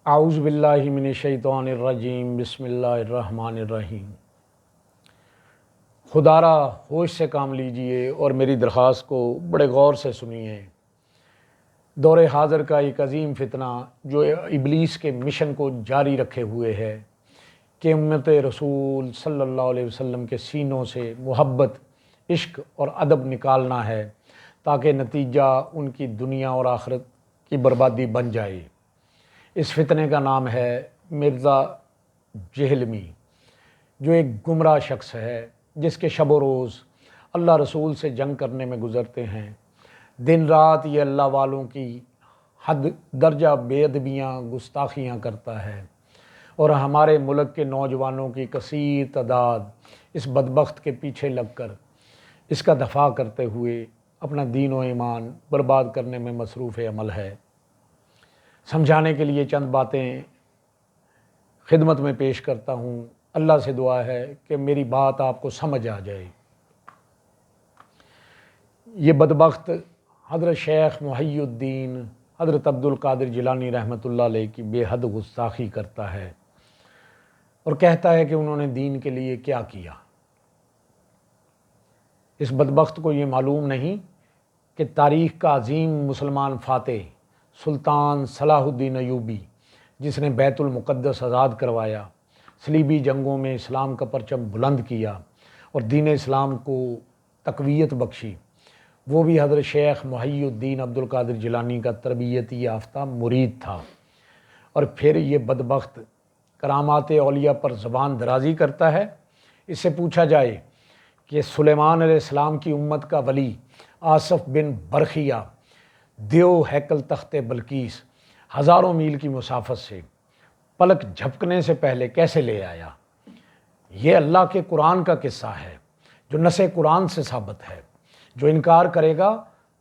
اعوذ باللہ من الشیطان الرجیم بسم اللہ الرحمن الرحیم۔ خدا را ہوش سے کام لیجئے اور میری درخواست کو بڑے غور سے سنیے۔ دور حاضر کا ایک عظیم فتنہ جو ابلیس کے مشن کو جاری رکھے ہوئے ہے کہ امت رسول صلی اللہ علیہ وسلم کے سینوں سے محبت، عشق اور ادب نکالنا ہے تاکہ نتیجہ ان کی دنیا اور آخرت کی بربادی بن جائے۔ اس فتنے کا نام ہے مرزا جہلمی، جو ایک گمراہ شخص ہے جس کے شب و روز اللہ رسول سے جنگ کرنے میں گزرتے ہیں۔ دن رات یہ اللہ والوں کی حد درجہ بے ادبیاں، گستاخیاں کرتا ہے، اور ہمارے ملک کے نوجوانوں کی کثیر تعداد اس بدبخت کے پیچھے لگ کر اس کا دفاع کرتے ہوئے اپنا دین و ایمان برباد کرنے میں مصروف عمل ہے۔ سمجھانے کے لیے چند باتیں خدمت میں پیش کرتا ہوں۔ اللہ سے دعا ہے کہ میری بات آپ کو سمجھ آ جائے۔ یہ بدبخت حضرت شیخ محی الدین حضرت عبد القادر جیلانی رحمۃ اللہ علیہ کی بے حد گستاخی کرتا ہے اور کہتا ہے کہ انہوں نے دین کے لیے کیا کیا۔ اس بدبخت کو یہ معلوم نہیں کہ تاریخ کا عظیم مسلمان فاتح سلطان صلاح الدین ایوبی، جس نے بیت المقدس آزاد کروایا، صلیبی جنگوں میں اسلام کا پرچم بلند کیا اور دین اسلام کو تقویت بخشی، وہ بھی حضرت شیخ محی الدین عبد القادر جیلانی کا تربیتی یافتہ مرید تھا۔ اور پھر یہ بدبخت کرامات اولیاء پر زبان درازی کرتا ہے۔ اس سے پوچھا جائے کہ سلیمان علیہ السلام کی امت کا ولی آصف بن برخیہ دیو ہیکل تخت بلقیس ہزاروں میل کی مسافت سے پلک جھپکنے سے پہلے کیسے لے آیا؟ یہ اللہ کے قرآن کا قصہ ہے جو نص قرآن سے ثابت ہے۔ جو انکار کرے گا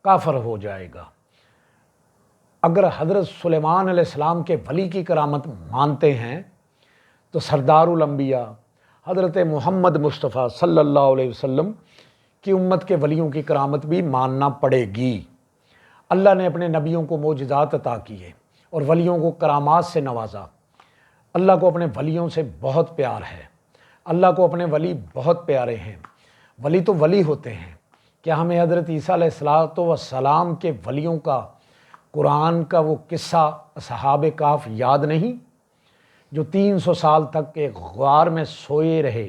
کافر ہو جائے گا۔ اگر حضرت سلیمان علیہ السلام کے ولی کی کرامت مانتے ہیں تو سردار الانبیاء حضرت محمد مصطفیٰ صلی اللہ علیہ وسلم کی امت کے ولیوں کی کرامت بھی ماننا پڑے گی۔ اللہ نے اپنے نبیوں کو معجزات عطا کیے اور ولیوں کو کرامات سے نوازا۔ اللہ کو اپنے ولیوں سے بہت پیار ہے۔ اللہ کو اپنے ولی بہت پیارے ہیں۔ ولی تو ولی ہوتے ہیں۔ کیا ہمیں حضرت عیسیٰ علیہ السلام کے ولیوں کا قرآن کا وہ قصہ اصحاب کہف یاد نہیں جو 300 سال تک ایک غار میں سوئے رہے؟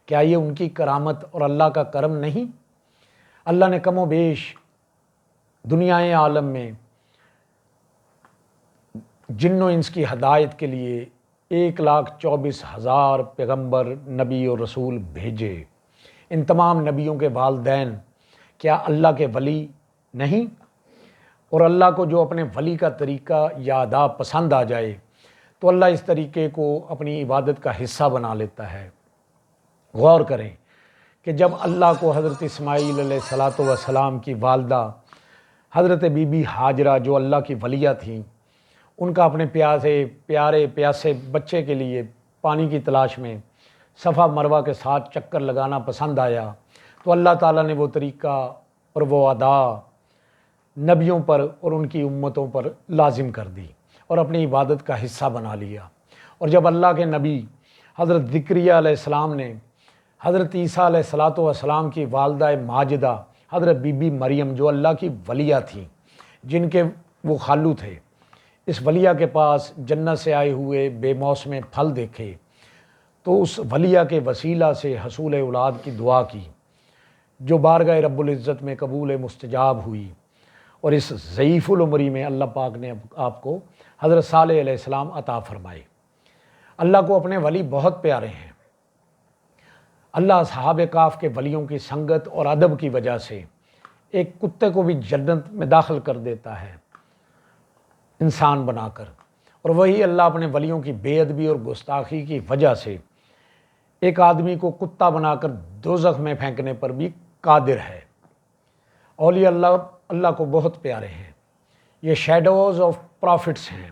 کیا یہ ان کی کرامت اور اللہ کا کرم نہیں؟ اللہ نے کم و بیش دنیائے عالم میں جن و انس کی ہدایت کے لیے 1,24,000 پیغمبر، نبی اور رسول بھیجے۔ ان تمام نبیوں کے والدین کیا اللہ کے ولی نہیں؟ اور اللہ کو جو اپنے ولی کا طریقہ یا ادا پسند آ جائے تو اللہ اس طریقے کو اپنی عبادت کا حصہ بنا لیتا ہے۔ غور کریں کہ جب اللہ کو حضرت اسماعیل علیہ السلام کی والدہ حضرت بی بی ہاجرہ جو اللہ کی ولیہ تھیں، ان کا اپنے پیارے پیاسے بچے کے لیے پانی کی تلاش میں صفا مروہ کے ساتھ چکر لگانا پسند آیا تو اللہ تعالیٰ نے وہ طریقہ اور وہ ادا نبیوں پر اور ان کی امتوں پر لازم کر دی اور اپنی عبادت کا حصہ بنا لیا۔ اور جب اللہ کے نبی حضرت زکریا علیہ السلام نے حضرت عیسیٰ علیہ السلام کی والدہ ماجدہ حضرت بی بی مریم جو اللہ کی ولیہ تھیں، جن کے وہ خالو تھے، اس ولیہ کے پاس جنت سے آئے ہوئے بے موسم پھل دیکھے تو اس ولیہ کے وسیلہ سے حصول اولاد کی دعا کی جو بارگاہ رب العزت میں قبول مستجاب ہوئی۔ اور اس ضعیف العمری میں اللہ پاک نے آپ کو حضرت صالح علیہ السلام عطا فرمائے۔ اللہ کو اپنے ولی بہت پیارے ہیں۔ اللہ اصحاب کہف کے ولیوں کی سنگت اور ادب کی وجہ سے ایک کتے کو بھی جنت میں داخل کر دیتا ہے انسان بنا کر، اور وہی اللہ اپنے ولیوں کی بے ادبی اور گستاخی کی وجہ سے ایک آدمی کو کتا بنا کر دوزخ میں پھینکنے پر بھی قادر ہے۔ اولیاء اللہ کو بہت پیارے ہیں۔ یہ شیڈوز آف پرافٹس ہیں۔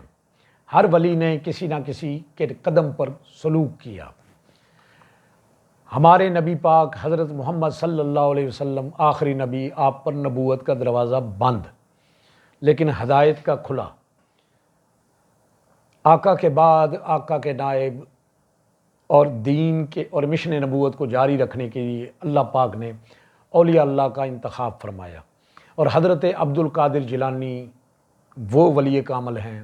ہر ولی نے کسی نہ کسی کے قدم پر سلوک کیا۔ ہمارے نبی پاک حضرت محمد صلی اللہ علیہ وسلم آخری نبی، آپ پر نبوت کا دروازہ بند لیکن ہدایت کا کھلا۔ آقا کے بعد آقا کے نائب اور دین کے اور مشن نبوت کو جاری رکھنے کے لیے اللہ پاک نے اولیاء اللہ کا انتخاب فرمایا، اور حضرت عبد القادر جیلانی وہ ولی کامل ہیں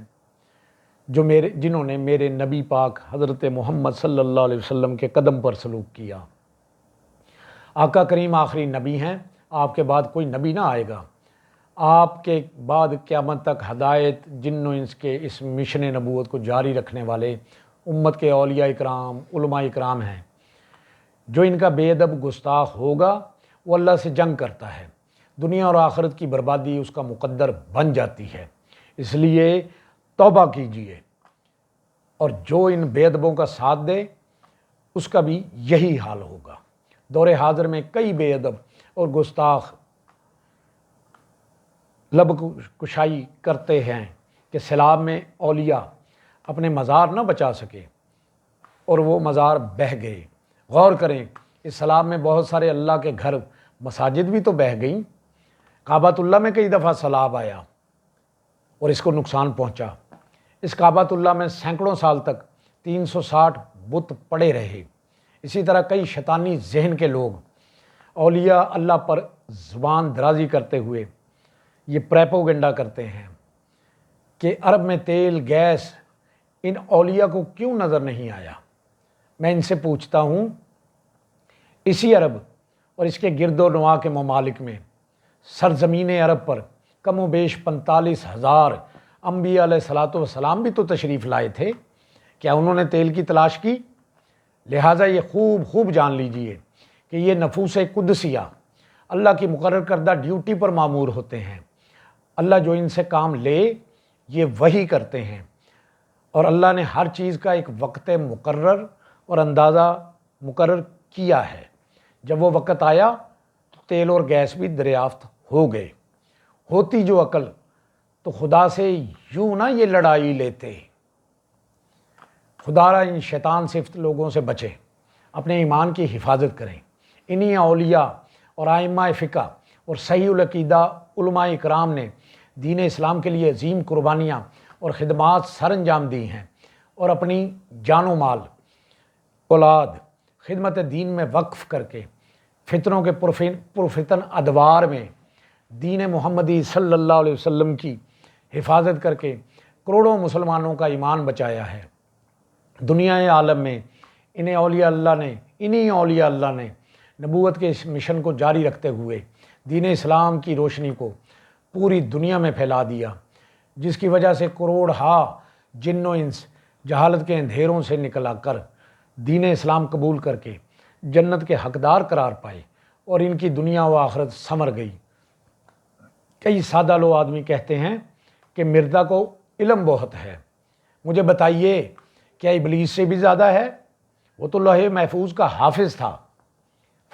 جنہوں نے میرے نبی پاک حضرت محمد صلی اللہ علیہ وسلم کے قدم پر سلوک کیا۔ آقا کریم آخری نبی ہیں، آپ کے بعد کوئی نبی نہ آئے گا۔ آپ کے بعد قیامت تک ہدایت جن و انس کے اس مشن نبوت کو جاری رکھنے والے امت کے اولیاء اکرام علماء اکرام ہیں۔ جو ان کا بے ادب گستاخ ہوگا وہ اللہ سے جنگ کرتا ہے، دنیا اور آخرت کی بربادی اس کا مقدر بن جاتی ہے۔ اس لیے توبہ کیجیے، اور جو ان بے ادبوں کا ساتھ دے اس کا بھی یہی حال ہوگا۔ دور حاضر میں کئی بے ادب اور گستاخ لب کشائی کرتے ہیں کہ سیلاب میں اولیاء اپنے مزار نہ بچا سکے اور وہ مزار بہہ گئے۔ غور کریں، اس سیلاب میں بہت سارے اللہ کے گھر مساجد بھی تو بہہ گئیں۔ کعبۃ اللہ میں کئی دفعہ سیلاب آیا اور اس کو نقصان پہنچا۔ اس کعبۃ اللہ میں سینکڑوں سال تک 360 بت پڑے رہے۔ اسی طرح کئی شیطانی ذہن کے لوگ اولیاء اللہ پر زبان درازی کرتے ہوئے یہ پریپوگنڈا کرتے ہیں کہ عرب میں تیل گیس ان اولیاء کو کیوں نظر نہیں آیا۔ میں ان سے پوچھتا ہوں، اسی عرب اور اس کے گرد و نواح کے ممالک میں سرزمین عرب پر کم و بیش 45,000 انبیاء علیہ الصلاۃ والسلام بھی تو تشریف لائے تھے۔ کیا انہوں نے تیل کی تلاش کی؟ لہٰذا یہ خوب جان لیجئے کہ یہ نفوس قدسیہ اللہ کی مقرر کردہ ڈیوٹی پر مامور ہوتے ہیں۔ اللہ جو ان سے کام لے یہ وہی کرتے ہیں، اور اللہ نے ہر چیز کا ایک وقت مقرر اور اندازہ مقرر کیا ہے۔ جب وہ وقت آیا تو تیل اور گیس بھی دریافت ہو گئے۔ ہوتی جو عقل تو خدا سے یوں نہ یہ لڑائی لیتے۔ خدا را ان شیطان صفت لوگوں سے بچے، اپنے ایمان کی حفاظت کریں۔ انہی اولیاء اور ائمہ فقہ اور صحیح العقیدہ علماء اکرام نے دین اسلام کے لیے عظیم قربانیاں اور خدمات سر انجام دی ہیں، اور اپنی جان و مال اولاد خدمت دین میں وقف کر کے فتنوں کے پرفتن ادوار میں دین محمدی صلی اللہ علیہ وسلم کی حفاظت کر کے کروڑوں مسلمانوں کا ایمان بچایا ہے۔ دنیا عالم میں انہی اولیاء اللہ نے نبوت کے اس مشن کو جاری رکھتے ہوئے دین اسلام کی روشنی کو پوری دنیا میں پھیلا دیا، جس کی وجہ سے کروڑہا جن و انس جہالت کے اندھیروں سے نکل کر دین اسلام قبول کر کے جنت کے حقدار قرار پائے، اور ان کی دنیا و آخرت سنور گئی۔ کئی سادہ لو آدمی کہتے ہیں کہ مرزا کو علم بہت ہے۔ مجھے بتائیے، کیا ابلیس سے بھی زیادہ ہے؟ وہ تو لوح محفوظ کا حافظ تھا،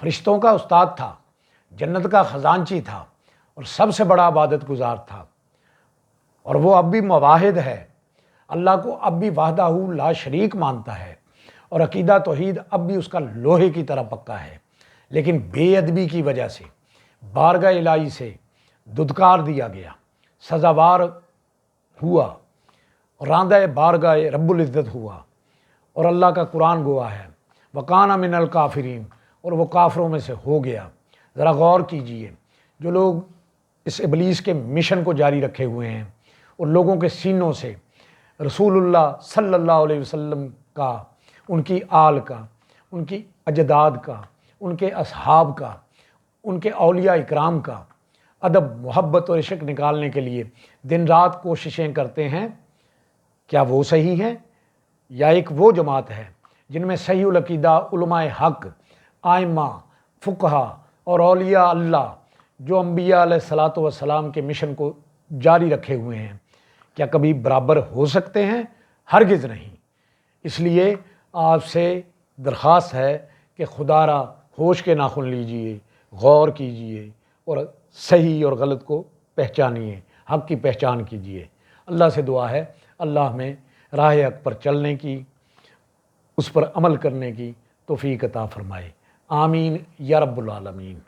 فرشتوں کا استاد تھا، جنت کا خزانچی تھا، اور سب سے بڑا عبادت گزار تھا، اور وہ اب بھی موحد ہے، اللہ کو اب بھی وحدہ لا شریک مانتا ہے، اور عقیدہ توحید اب بھی اس کا لوہے کی طرح پکا ہے۔ لیکن بے ادبی کی وجہ سے بارگاہ الہی سے دھتکار دیا گیا، سزاوار ہوا، اور راندہ بارگاہ رب العزت ہوا، اور اللہ کا قرآن گواہ ہے، وَقَانَ مِنَ الْكَافِرِينَ، اور وہ کافروں میں سے ہو گیا۔ ذرا غور کیجئے، جو لوگ اس ابلیس کے مشن کو جاری رکھے ہوئے ہیں، اور لوگوں کے سینوں سے رسول اللہ صلی اللہ علیہ وسلم کا، ان کی آل کا، ان کی اجداد کا، ان کے اصحاب کا، ان کے اولیاء اکرام کا ادب محبت اور عشق نکالنے کے لیے دن رات کوششیں کرتے ہیں، کیا وہ صحیح ہیں؟ یا ایک وہ جماعت ہے جن میں صحیح العقیدہ علماء حق، ائمہ، فقہا اور اولیاء اللہ جو انبیاء علیہ الصلاۃ والسلام کے مشن کو جاری رکھے ہوئے ہیں، کیا کبھی برابر ہو سکتے ہیں؟ ہرگز نہیں۔ اس لیے آپ سے درخواست ہے کہ خدا را ہوش کے ناخن لیجئے، غور کیجئے، اور صحیح اور غلط کو پہچانیے، حق کی پہچان کیجئے۔ اللہ سے دعا ہے اللہ ہمیں راہ حق پر چلنے کی، اس پر عمل کرنے کی توفیق عطا فرمائے۔ آمین یا رب العالمین۔